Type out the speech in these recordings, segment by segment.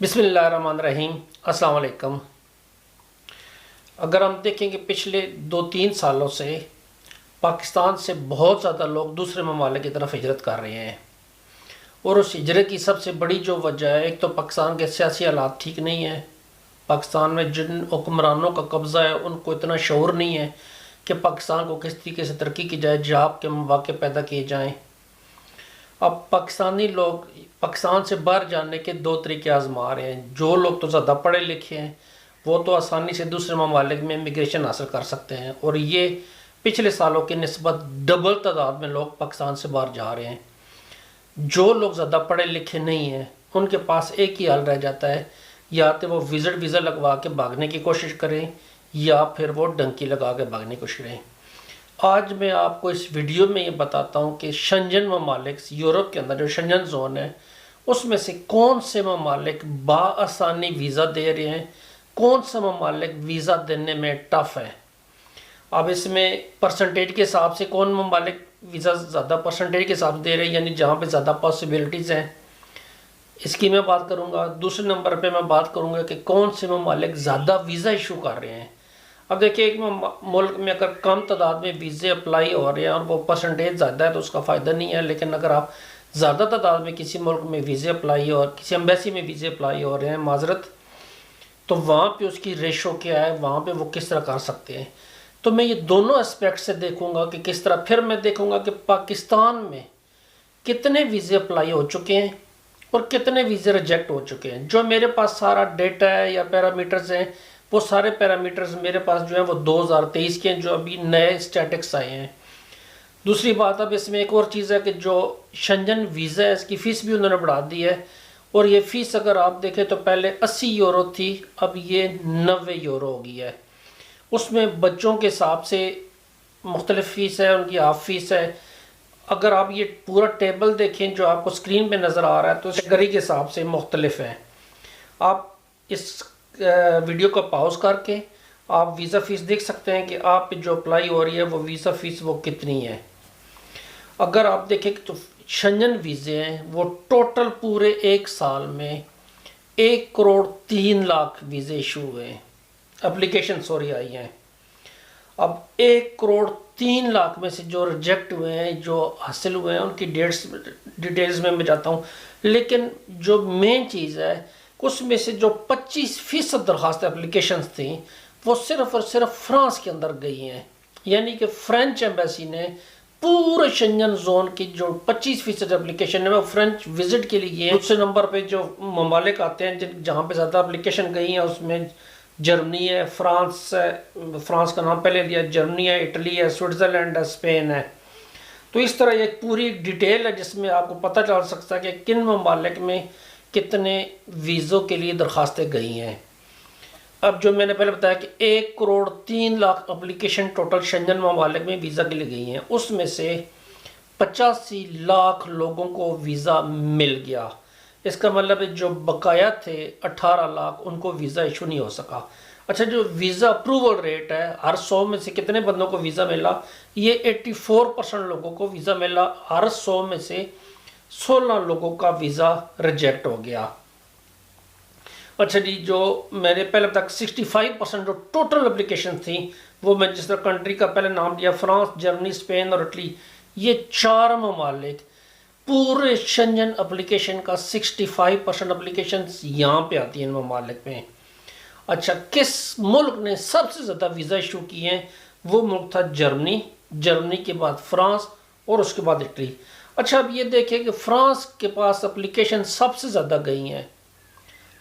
بسم اللہ الرحمن الرحیم۔ السلام علیکم۔ اگر ہم دیکھیں کہ پچھلے 2-3 سالوں سے پاکستان سے بہت زیادہ لوگ دوسرے ممالک کی طرف ہجرت کر رہے ہیں، اور اس ہجرت کی سب سے بڑی جو وجہ ہے، ایک تو پاکستان کے سیاسی حالات ٹھیک نہیں ہیں۔ پاکستان میں جن حکمرانوں کا قبضہ ہے ان کو اتنا شعور نہیں ہے کہ پاکستان کو کس طریقے سے ترقی کی جائے، جاب کے مواقع پیدا کیے جائیں۔ اب پاکستانی لوگ پاکستان سے باہر جانے کے 2 طریقے آزما رہے ہیں۔ جو لوگ تو زیادہ پڑھے لکھے ہیں وہ تو آسانی سے دوسرے ممالک میں امیگریشن حاصل کر سکتے ہیں، اور یہ پچھلے سالوں کی نسبت ڈبل تعداد میں لوگ پاکستان سے باہر جا رہے ہیں۔ جو لوگ زیادہ پڑھے لکھے نہیں ہیں ان کے پاس ایک ہی حال رہ جاتا ہے، یا تو وہ ویزا لگوا کے بھاگنے کی کوشش کریں یا پھر وہ ڈنکی لگا کے بھاگنے کی کوشش کریں۔ آج میں آپ کو اس ویڈیو میں یہ بتاتا ہوں کہ شنجن ممالک، یورپ کے اندر جو شنجن زون ہے، اس میں سے کون سے ممالک بآسانی ویزا دے رہے ہیں، کون سے ممالک ویزا دینے میں ٹف ہے۔ اب اس میں پرسنٹیج کے حساب سے کون ممالک ویزا زیادہ پرسنٹیج کے حساب سے دے رہے ہیں، یعنی جہاں پہ زیادہ پاسبلٹیز ہیں، اس کی میں بات کروں گا۔ دوسرے نمبر پہ میں بات کروں گا کہ کون سے ممالک زیادہ ویزا ایشو کر رہے ہیں۔ اب دیکھیں ایک ملک میں اگر کم تعداد میں ویزے اپلائی ہو رہے ہیں اور وہ پرسنٹیج زیادہ ہے تو اس کا فائدہ نہیں ہے، لیکن اگر آپ زیادہ تعداد میں کسی ملک میں ویزے اپلائی اور کسی ایمبیسی میں ویزے اپلائی ہو رہے ہیں، معذرت، تو وہاں پہ اس کی ریشو کیا ہے، وہاں پہ وہ کس طرح کر سکتے ہیں۔ تو میں یہ دونوں اسپیکٹ سے دیکھوں گا کہ کس طرح، پھر میں دیکھوں گا کہ پاکستان میں کتنے ویزے اپلائی ہو چکے ہیں اور کتنے ویزے ریجیکٹ ہو چکے ہیں۔ جو میرے پاس سارا ڈیٹا ہے یا پیرامیٹرز ہیں، وہ سارے پیرامیٹرز میرے پاس جو ہیں وہ 2023 کے ہیں، جو ابھی نئے سٹیٹکس آئے ہیں۔ دوسری بات، اب اس میں ایک اور چیز ہے کہ جو شنجن ویزا ہے اس کی فیس بھی انہوں نے بڑھا دی ہے، اور یہ فیس اگر آپ دیکھیں تو پہلے 80 یورو تھی، اب یہ 90 یورو ہو گئی ہے۔ اس میں بچوں کے حساب سے مختلف فیس ہے، ان کی ہاف فیس ہے۔ اگر آپ یہ پورا ٹیبل دیکھیں جو آپ کو سکرین پہ نظر آ رہا ہے تو کیٹیگری کے حساب سے مختلف ہیں۔ آپ اس ویڈیو کو پاؤز کر کے آپ ویزا فیس دیکھ سکتے ہیں کہ آپ جو اپلائی ہو رہی ہے وہ ویزا فیس وہ کتنی ہے۔ اگر آپ دیکھیں کہ تو شنجن ویزے ہیں وہ ٹوٹل پورے ایک سال میں 1,03,00,000 ویزے ایشو ہوئے ہیں، اپلیکیشن آئی ہیں۔ اب 1,03,00,000 میں سے جو ریجیکٹ ہوئے ہیں، جو حاصل ہوئے ہیں، ان کی ڈیٹیلز میں جاتا ہوں، لیکن جو مین چیز ہے اس میں سے جو 25% درخواست اپلیکیشنز تھیں وہ صرف اور صرف فرانس کے اندر گئی ہیں، یعنی کہ فرینچ ایمبیسی نے پورے شنجن زون کی جو 25% اپلیکیشن ہے وہ فرینچ وزٹ کے لیے ہیں۔ دوسرے نمبر پہ جو ممالک آتے ہیں جہاں پہ زیادہ اپلیکیشن گئی ہیں، اس میں جرمنی ہے، فرانس ہے، فرانس کا نام پہلے لیا، جرمنی ہے، اٹلی ہے، سوئٹزرلینڈ ہے، اسپین ہے۔ تو اس طرح ایک پوری ڈیٹیل ہے جس میں آپ کو پتہ چل سکتا ہے کہ کن ممالک میں کتنے ویزوں کے لیے درخواستیں گئی ہیں۔ اب جو میں نے پہلے بتایا کہ 1,03,00,000 اپلیکیشن ٹوٹل شنجن ممالک میں ویزا کے لیے گئی ہیں، اس میں سے 85 لاکھ لوگوں کو ویزا مل گیا۔ اس کا مطلب ہے جو بقایا تھے 18 لاکھ ان کو ویزا ایشو نہیں ہو سکا۔ اچھا، جو ویزا اپروول ریٹ ہے، ہر 100 میں سے کتنے بندوں کو ویزا ملا، یہ 84% لوگوں کو ویزا ملا، ہر 100 میں سے 16 لوگوں کا ویزا ریجیکٹ ہو گیا۔ اچھا جی، جو میں نے پہلے تک 65% جو ٹوٹل اپلیکیشن تھیں، وہ میں جس طرح کنٹری کا پہلے نام دیا، فرانس، جرمنی، اسپین اور اٹلی، یہ 4 ممالک پورے شنجن اپلیکیشن کا 65% اپلیکیشنز یہاں پہ آتی ہیں ان ممالک میں۔ اچھا، کس ملک نے سب سے زیادہ ویزا ایشو کی ہیں؟ وہ ملک تھا جرمنی، جرمنی کے بعد فرانس اور اس کے بعد اٹلی۔ اچھا، اب یہ دیکھیں کہ فرانس کے پاس اپلیکیشن سب سے زیادہ گئی ہیں،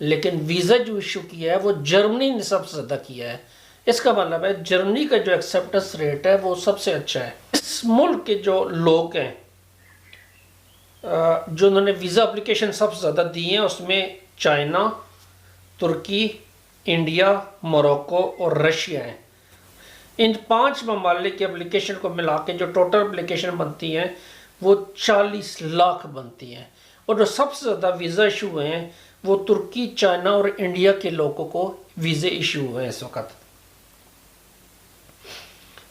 لیکن ویزا جو ایشو کیا ہے وہ جرمنی نے سب سے زیادہ کیا ہے۔ اس کا مطلب ہے جرمنی کا جو ایکسیپٹنس ریٹ ہے وہ سب سے اچھا ہے۔ اس ملک کے جو لوگ ہیں جو انہوں نے ویزا اپلیکیشن سب سے زیادہ دی ہیں، اس میں چائنا، ترکی، انڈیا، موروکو اور رشیا ہیں۔ ان 5 ممالک کے اپلیکیشن کو ملا کے جو ٹوٹل اپلیکیشن بنتی ہیں وہ 40 لاکھ بنتی ہیں، اور جو سب سے زیادہ ویزا ایشو ہوئے ہیں وہ ترکی، چائنا اور انڈیا کے لوگوں کو ویزے ایشو ہوئے ہیں اس وقت۔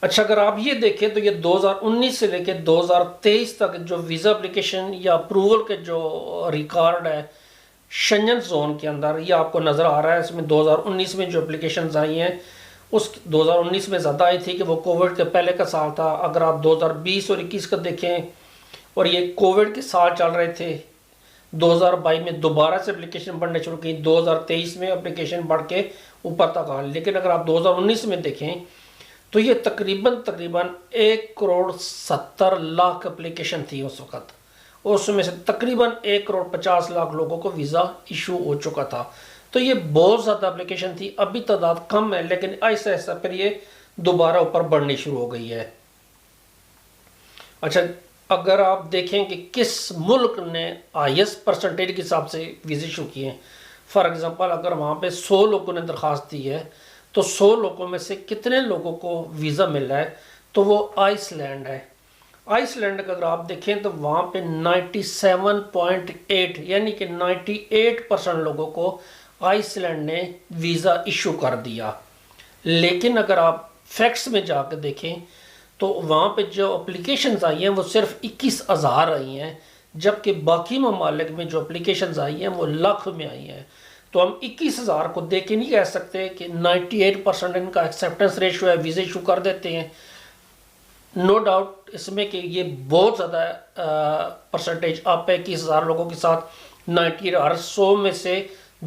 اچھا، اگر آپ یہ دیکھیں تو یہ 2019 سے لے کے 2023 تک جو ویزا اپلیکیشن یا اپروول کے جو ریکارڈ ہے شنجن زون کے اندر، یہ آپ کو نظر آ رہا ہے، اس میں 2019 میں جو اپلیکیشنز آئی ہیں اس 2019 میں زیادہ آئی تھی کہ وہ کووڈ کے پہلے کا سال تھا. اگر آپ 2020 اور 21 کا دیکھیں، اور یہ کووڈ کے سال چل رہے تھے، 2022 میں دوبارہ سے اپلیکیشن بڑھنے شروع کی، 2023 میں اپلیکیشن بڑھ کے اوپر تک آ. لیکن اگر آپ 2019 میں دیکھیں تو یہ تقریباً 1,70,00,000 اپلیکیشن تھی اس وقت، اور اس میں سے تقریباً 1,50,00,000 لوگوں کو ویزا ایشو ہو چکا تھا. تو یہ بہت زیادہ اپلیکیشن تھی. ابھی تعداد کم ہے لیکن آہستہ آہستہ پھر یہ دوبارہ اوپر بڑھنی شروع ہو گئی ہے. اچھا، اگر آپ دیکھیں کہ کس ملک نے ہائیسٹ پرسنٹیج کے حساب سے ویزے ایشو کیے ہیں، فار ایگزامپل اگر وہاں پہ 100 لوگوں نے درخواست دی ہے تو 100 لوگوں میں سے کتنے لوگوں کو ویزا مل رہا ہے، تو وہ آئس لینڈ ہے. آئس لینڈ کا اگر آپ دیکھیں تو وہاں پہ 97.8 یعنی کہ 98% لوگوں کو آئس لینڈ نے ویزا ایشو کر دیا. لیکن اگر آپ فیکٹس میں جا کے دیکھیں تو وہاں پہ جو اپلیکیشنز آئی ہیں وہ صرف 21,000 آئی ہیں، جبکہ باقی ممالک میں جو اپلیکیشنز آئی ہیں وہ لاکھ میں آئی ہیں. تو ہم 21,000 کو دیکھ کے نہیں کہہ سکتے کہ 98% ان کا ایکسیپٹنس ریشو ہے، ویزے ایشو کر دیتے ہیں. نو ڈاؤٹ اس میں کہ یہ بہت زیادہ پرسنٹیج آپ ہے. 21,000 لوگوں کے ساتھ 90 ہر 100 میں سے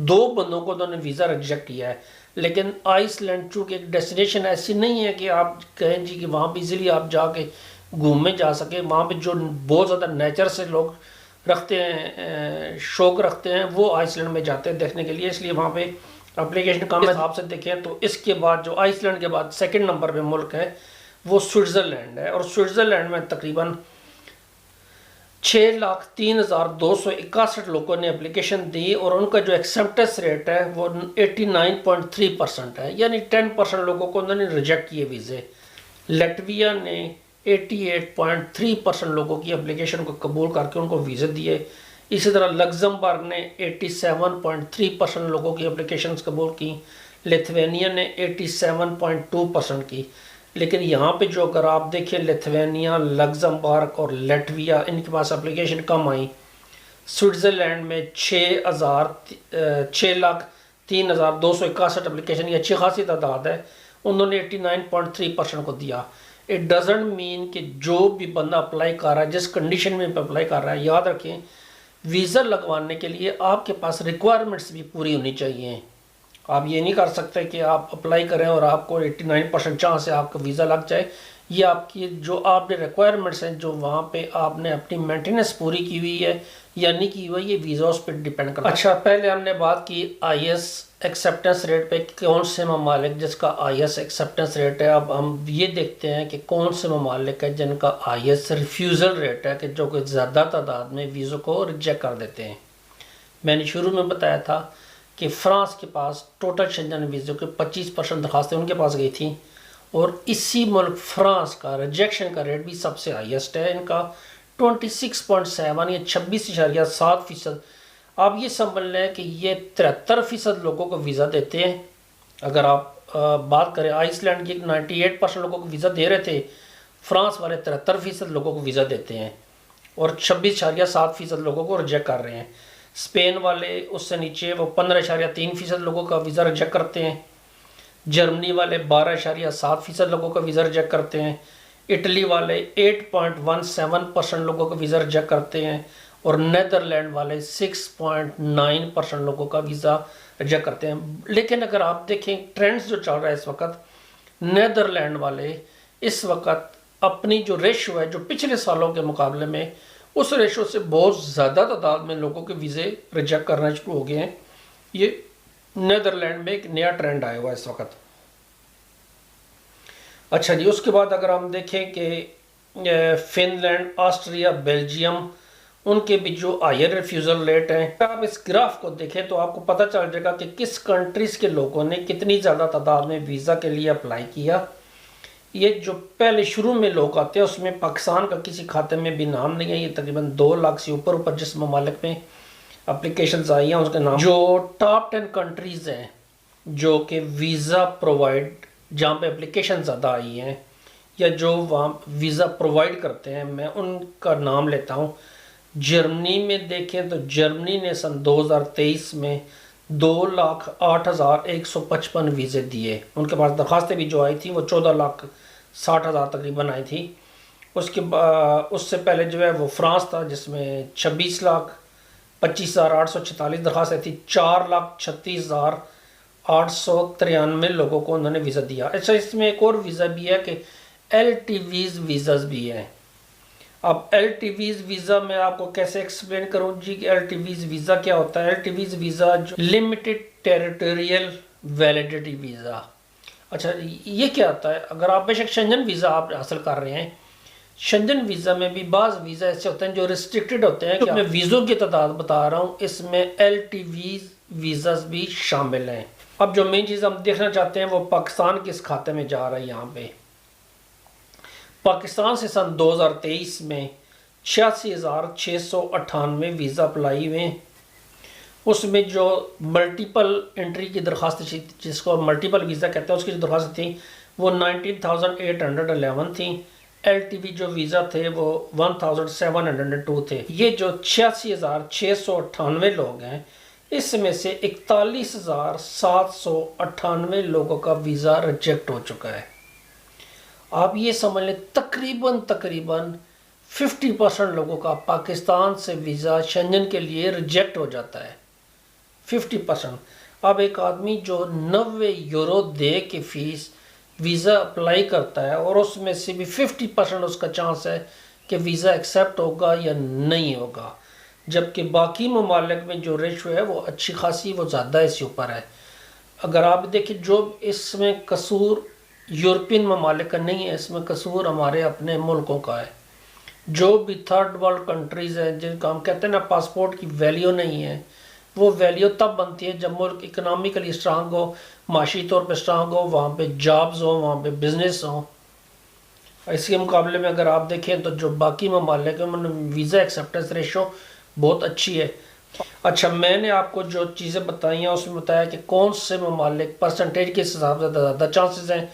2 بندوں کو انہوں نے ویزا ریجیکٹ کیا ہے. لیکن آئس لینڈ چونکہ ایک ڈیسٹینیشن ایسی نہیں ہے کہ آپ کہیں جی کہ وہاں پہ ایزیلی آپ جا کے گھومنے جا سکیں. وہاں پہ جو بہت زیادہ نیچر سے لوگ رکھتے ہیں، شوق رکھتے ہیں، وہ آئس لینڈ میں جاتے ہیں دیکھنے کے لیے، اس لیے وہاں پہ اپلیکیشن کم ہے. آپ سے دیکھیں تو اس کے بعد جو آئس لینڈ کے بعد سیکنڈ نمبر پہ ملک ہے وہ سوئٹزرلینڈ ہے، اور سوئٹزرلینڈ میں تقریباً 6,03,261 لوگوں نے اپلیکیشن دی، اور ان کا جو ایکسیپٹنس ریٹ ہے وہ 89.3% ہے، یعنی 10% لوگوں کو انہوں نے ریجیکٹ کیے ویزے. لیٹویا نے 88.3% لوگوں کی اپلیکیشن کو قبول کر کے ان کو ویزے دیے. اسی طرح لگزمبرگ نے 87.3% لوگوں کی اپلیکیشنز قبول کی. لیتھوینیا نے 87.2% کی. لیکن یہاں پہ جو اگر آپ دیکھیں لیتھوینیا، لگزمبرگ اور لیٹویا، ان کے پاس اپلیکیشن کم آئی. سوئٹزرلینڈ میں 6,03,261 اپلیکیشن، یہ اچھی خاصی تعداد ہے، انہوں نے 89.3% کو دیا. اٹ ڈزنٹ مین کہ جو بھی بندہ اپلائی کر رہا ہے جس کنڈیشن میں اپلائی کر رہا ہے، یاد رکھیں ویزا لگوانے کے لیے آپ کے پاس ریکوائرمنٹس بھی پوری ہونی چاہیے. آپ یہ نہیں کر سکتے کہ آپ اپلائی کریں اور آپ کو 89% چانس سے آپ کا ویزا لگ جائے. یہ آپ کی جو آپ نے ریکوائرمنٹس ہیں، جو وہاں پہ آپ نے اپنی مینٹیننس پوری کی ہوئی ہے یا نہیں کی ہوئی ہے، یہ ویزا اس پہ ڈیپینڈ کرتا ہے. اچھا، پہلے ہم نے بات کی آئی ایس ایکسیپٹنس ریٹ پہ، کون سے ممالک جس کا آئی ایس ایکسیپٹنس ریٹ ہے. اب ہم یہ دیکھتے ہیں کہ کون سے ممالک ہیں جن کا آئی ایس ریفیوزل ریٹ ہے، کہ جو کہ زیادہ تعداد میں ویزوں کو ریجیکٹ کر دیتے ہیں. میں نے شروع میں بتایا تھا کہ فرانس کے پاس ٹوٹل شنجن ویزوں کے 25% درخواستیں ان کے پاس گئی تھیں، اور اسی ملک فرانس کا ریجیکشن کا ریٹ بھی سب سے ہائیسٹ ہے. ان کا 26.7 یا 26.7%. آپ یہ سمجھ لیں کہ یہ 73% لوگوں کو ویزا دیتے ہیں. اگر آپ بات کریں آئس لینڈ کی، 98% لوگوں کو ویزا دے رہے تھے، فرانس والے 73% لوگوں کو ویزا دیتے ہیں، اور 26.7% لوگوں کو ریجیکٹ کر رہے ہیں. اسپین والے اس سے نیچے، وہ 15.3% لوگوں کا ویزا ریجیکٹ کرتے ہیں. جرمنی والے 12.7% لوگوں کا ویزا ریجیکٹ کرتے ہیں. اٹلی والے 8.17% لوگوں کا ویزا ریجیکٹ کرتے ہیں، اور نیدرلینڈ والے 6.9% لوگوں کا ویزا ریجیکٹ کرتے ہیں. لیکن اگر آپ دیکھیں ٹرینڈز جو چل رہا ہے اس وقت، نیدرلینڈ والے اس وقت اپنی جو ریشو ہے جو پچھلے سالوں کے مقابلے میں، اس ریشو سے بہت زیادہ تعداد میں لوگوں کے ویزے ریجیکٹ کرنا شروع ہو گئے ہیں. یہ نیدرلینڈ میں ایک نیا ٹرینڈ آیا ہوا ہے اس وقت. اچھا جی، اس کے بعد اگر ہم دیکھیں کہ فن لینڈ، آسٹریا، بیلجیم، ان کے بھی جو ہائر ریفیوزل ریٹ ہیں، آپ اس گراف کو دیکھیں تو آپ کو پتہ چل جائے گا کہ کس کنٹریز کے لوگوں نے کتنی زیادہ تعداد میں ویزا کے لیے اپلائی کیا. یہ جو پہلے شروع میں لوگ آتے ہیں اس میں پاکستان کا کسی کھاتے میں بھی نام نہیں ہے. یہ تقریباً 2 لاکھ سے اوپر جس ممالک میں اپلیکیشنز آئی ہیں اس کے نام. جو ٹاپ 10 کنٹریز ہیں جو کہ ویزا پرووائڈ، جہاں پہ اپلیکیشن زیادہ آئی ہیں یا جو وہاں ویزا پرووائڈ کرتے ہیں، میں ان کا نام لیتا ہوں. جرمنی میں دیکھیں تو جرمنی نے سن 2023 میں 2,08,155 ویزے دیے. ان کے پاس درخواستیں بھی جو آئی تھیں وہ 14,60,000 تقریباً آئی تھی. اس سے پہلے جو ہے وہ فرانس تھا جس میں 26,25,846 درخواستیں تھیں. 4,36,893 لوگوں کو انہوں نے ویزا دیا. اچھا اس میں ایک اور ویزا بھی ہے کہ ایل ٹی ویز ویزاز بھی ہیں. اب ایل ٹی ویز ویزا میں آپ کو کیسے ایکسپلین کروں جی کہ ایل ٹی ویز ویزا کیا ہوتا ہے. ایل ٹی ویز ویزا جو لمیٹڈ ٹیریٹوریل ویلیڈیٹی ویزا. اچھا یہ کیا ہوتا ہے؟ اگر آپ بے شک شنجن ویزا آپ حاصل کر رہے ہیں، شنجن ویزا میں بھی بعض ویزا ایسے ہوتے ہیں جو ریسٹرکٹڈ ہوتے ہیں. کہ میں ویزوں کی تعداد بتا رہا ہوں، اس میں ایل ٹی ویز ویزاز بھی شامل ہیں. اب جو مین چیز ہم دیکھنا چاہتے ہیں وہ پاکستان کس کھاتے میں جا رہا ہے. یہاں پہ پاکستان سے سن 2023 میں 86,698 ویزا اپلائی ہوئے ہیں. اس میں جو ملٹیپل انٹری کی درخواست تھی، جس کو ملٹیپل ویزا کہتے ہیں، اس کی جو درخواست تھیں وہ 19,811 تھیں. ایل ٹی وی جو ویزا تھے وہ 1,702 تھے. یہ جو 86,698 لوگ ہیں، اس میں سے 41,798 لوگوں کا ویزا ریجیکٹ ہو چکا ہے. آپ یہ سمجھ لیں تقریباً 50% لوگوں کا پاکستان سے ویزا شنجن کے لیے ریجیکٹ ہو جاتا ہے. 50%. اب ایک آدمی جو 90 یورو دے کے فیس ویزا اپلائی کرتا ہے اور اس میں سے بھی 50% اس کا چانس ہے کہ ویزا ایکسیپٹ ہوگا یا نہیں ہوگا، جبکہ باقی ممالک میں جو ریشو ہے وہ اچھی خاصی وہ زیادہ اس سے اوپر ہے. اگر آپ دیکھیں جو اس میں قصور یورپین ممالک کا نہیں ہے، اس میں قصور ہمارے اپنے ملکوں کا ہے. جو بھی تھرڈ ورلڈ کنٹریز ہیں جن کا ہم کہتے ہیں نا پاسپورٹ کی ویلیو نہیں ہے، وہ ویلیو تب بنتی ہے جب ملک اکنامیکلی اسٹرانگ ہو، معاشی طور پہ اسٹرانگ ہو، وہاں پہ جابز ہوں، وہاں پہ بزنس ہوں. اس کے مقابلے میں اگر آپ دیکھیں تو جو باقی ممالک ہیں ان میں ویزا ایکسیپٹنس ریشو بہت اچھی ہے. اچھا میں نے آپ کو جو چیزیں بتائی ہیں اس میں بتایا کہ کون سے ممالک پرسنٹیج کے حساب سے زیادہ چانسز ہیں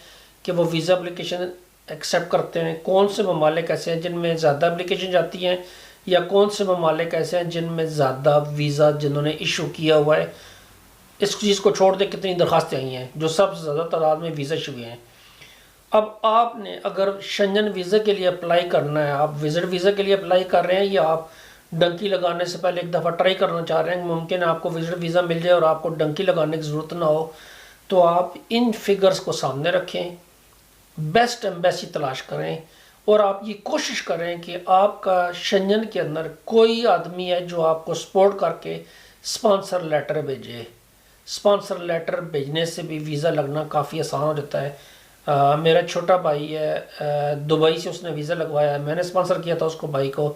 کہ وہ ویزا اپلیکیشن ایکسیپٹ کرتے ہیں، کون سے ممالک ایسے ہیں جن میں زیادہ اپلیکیشن جاتی ہیں، یا کون سے ممالک ایسے ہیں جن میں زیادہ ویزا جنہوں نے ایشو کیا ہوا ہے. اس چیز کو چھوڑ دے کتنی درخواستیں آئی ہیں جو سب سے زیادہ تعداد میں ویزا ایشو ہوئے ہیں. اب آپ نے اگر شنجن ویزا کے لیے اپلائی کرنا ہے، آپ وزٹ ویزا کے لیے اپلائی کر رہے ہیں یا آپ ڈنکی لگانے سے پہلے ایک دفعہ ٹرائی کرنا چاہ رہے ہیں، ممکن ہے آپ کو وزٹ ویزا مل جائے اور آپ کو ڈنکی لگانے کی ضرورت نہ ہو، تو آپ ان فگرز کو سامنے رکھیں، بیسٹ ایمبیسی تلاش کریں اور آپ یہ کوشش کریں کہ آپ کا شنجن کے اندر کوئی آدمی ہے جو آپ کو سپورٹ کر کے سپانسر لیٹر بھیجے. سپانسر لیٹر بھیجنے سے بھی ویزا لگنا کافی آسان ہو جاتا ہے. میرا چھوٹا بھائی ہے دبئی سے، اس نے ویزا لگوایا ہے. میں نے سپانسر کیا تھا اس کو، بھائی کو،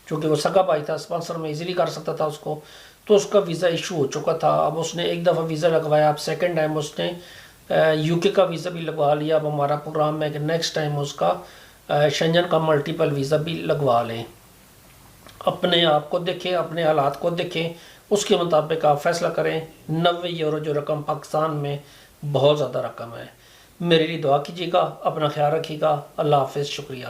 چونکہ وہ سگا بھائی تھا، سپانسر میں ایزیلی کر سکتا تھا اس کو، تو اس کا ویزا ایشو ہو چکا تھا. اب اس نے ایک دفعہ ویزا لگوایا، اب سیکنڈ ٹائم اس نے یو کے کا ویزا بھی لگوا لیا. اب ہمارا پروگرام ہے کہ نیکسٹ ٹائم اس کا شنجن کا ملٹیپل ویزا بھی لگوا لیں. اپنے آپ کو دیکھیں، اپنے حالات کو دیکھیں، اس کے مطابق آپ فیصلہ کریں. 90 یورو جو رقم پاکستان میں بہت زیادہ رقم ہے. میرے لیے دعا کیجیے گا، اپنا خیال رکھیے گا. اللہ حافظ، شکریہ.